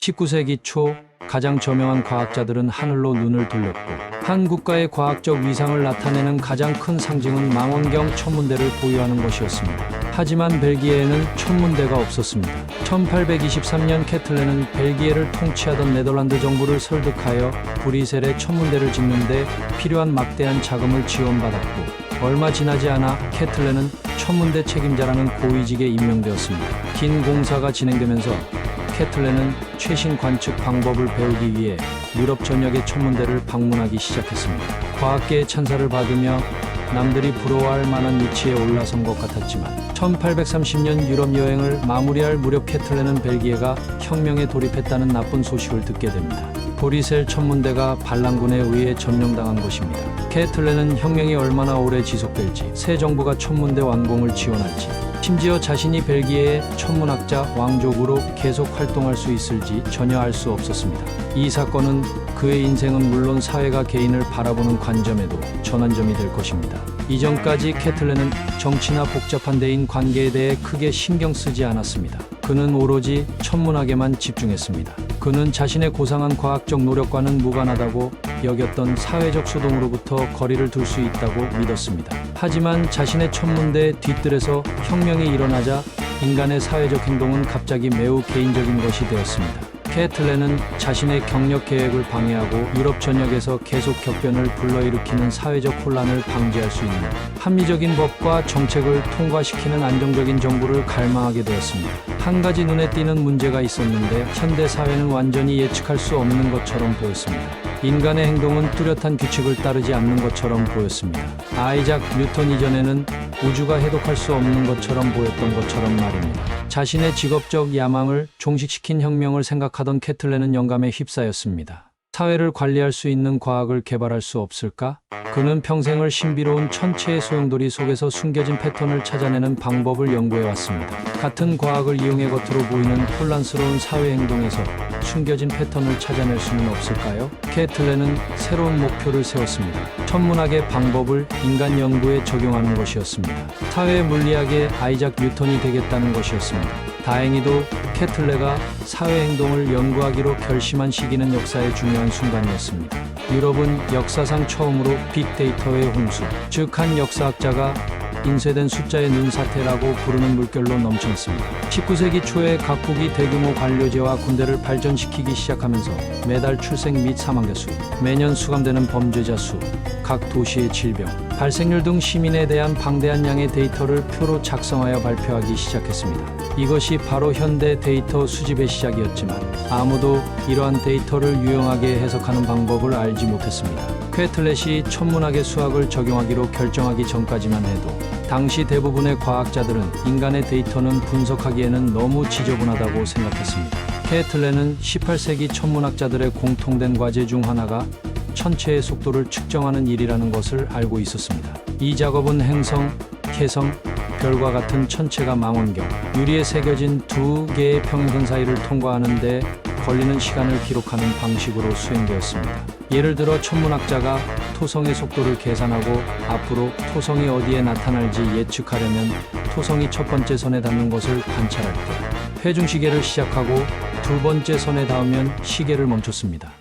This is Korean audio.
19세기 초 가장 저명한 과학자들은 하늘로 눈을 돌렸고 한 국가의 과학적 위상을 나타내는 가장 큰 상징은 망원경 천문대를 보유하는 것이었습니다. 하지만 벨기에에는 천문대가 없었습니다. 1823년 케틀레는 벨기에를 통치하던 네덜란드 정부를 설득하여 브뤼셀에 천문대를 짓는데 필요한 막대한 자금을 지원받았고 얼마 지나지 않아 케틀레는 천문대 책임자라는 고위직에 임명되었습니다. 긴 공사가 진행되면서 케틀레는 최신 관측 방법을 배우기 위해 유럽 전역의 천문대를 방문하기 시작했습니다. 과학계의 찬사를 받으며 남들이 부러워할 만한 위치에 올라선 것 같았지만 1830년 유럽 여행을 마무리할 무렵 케틀레는 벨기에가 혁명에 돌입했다는 나쁜 소식을 듣게 됩니다. 브뤼셀 천문대가 반란군에 의해 점령당한 것입니다. 케틀레는 혁명이 얼마나 오래 지속될지, 새 정부가 천문대 완공을 지원할지, 심지어 자신이 벨기에의 천문학자 왕족으로 계속 활동할 수 있을지 전혀 알 수 없었습니다. 이 사건은 그의 인생은 물론 사회가 개인을 바라보는 관점에도 전환점이 될 것입니다. 이전까지 케틀레는 정치나 복잡한 대인 관계에 대해 크게 신경 쓰지 않았습니다. 그는 오로지 천문학에만 집중했습니다. 그는 자신의 고상한 과학적 노력과는 무관하다고 여겼던 사회적 소동으로부터 거리를 둘 수 있다고 믿었습니다. 하지만 자신의 천문대의 뒤뜰에서 혁명이 일어나자 인간의 사회적 행동은 갑자기 매우 개인적인 것이 되었습니다. 케틀레는 자신의 경력 계획을 방해하고 유럽 전역에서 계속 격변을 불러일으키는 사회적 혼란을 방지할 수 있는 합리적인 법과 정책을 통과시키는 안정적인 정부를 갈망하게 되었습니다. 한 가지 눈에 띄는 문제가 있었는데 현대 사회는 완전히 예측할 수 없는 것처럼 보였습니다. 인간의 행동은 뚜렷한 규칙을 따르지 않는 것처럼 보였습니다. 아이작 뉴턴 이전에는 우주가 해독할 수 없는 것처럼 보였던 것처럼 말입니다. 자신의 직업적 야망을 종식시킨 혁명을 생각하던 케틀레는 영감에 휩싸였습니다. 사회를 관리할 수 있는 과학을 개발할 수 없을까? 그는 평생을 신비로운 천체의 소용돌이 속에서 숨겨진 패턴을 찾아내는 방법을 연구해왔습니다. 같은 과학을 이용해 겉으로 보이는 혼란스러운 사회 행동에서 숨겨진 패턴을 찾아낼 수는 없을까요? 케틀레는 새로운 목표를 세웠습니다. 천문학의 방법을 인간 연구에 적용하는 것이었습니다. 사회 물리학의 아이작 뉴턴이 되겠다는 것이었습니다. 다행히도 케틀레가 사회 행동을 연구하기로 결심한 시기는 역사의 중요한 순간이었습니다. 유럽은 역사상 처음으로 빅데이터의 홍수, 즉 한 역사학자가 인쇄된 숫자의 눈사태라고 부르는 물결로 넘쳐났습니다. 19세기 초에 각국이 대규모 관료제와 군대를 발전시키기 시작하면서 매달 출생 및 사망자 수, 매년 수감되는 범죄자 수, 각 도시의 질병, 발생률 등 시민에 대한 방대한 양의 데이터를 표로 작성하여 발표하기 시작했습니다. 이것이 바로 현대 데이터 수집의 시작이었지만 아무도 이러한 데이터를 유용하게 해석하는 방법을 알지 못했습니다. 케틀렛이 천문학의 수학을 적용하기로 결정하기 전까지만 해도 당시 대부분의 과학자들은 인간의 데이터는 분석하기에는 너무 지저분하다고 생각했습니다. 케틀렛은 18세기 천문학자들의 공통된 과제 중 하나가 천체의 속도를 측정하는 일이라는 것을 알고 있었습니다. 이 작업은 행성, 태성, 별과 같은 천체가 망원경, 유리에 새겨진 두 개의 평행선 사이를 통과하는 데 걸리는 시간을 기록하는 방식으로 수행되었습니다. 예를 들어 천문학자가 토성의 속도를 계산하고 앞으로 토성이 어디에 나타날지 예측하려면 토성이 첫 번째 선에 닿는 것을 관찰할 때 회중시계를 시작하고 두 번째 선에 닿으면 시계를 멈췄습니다.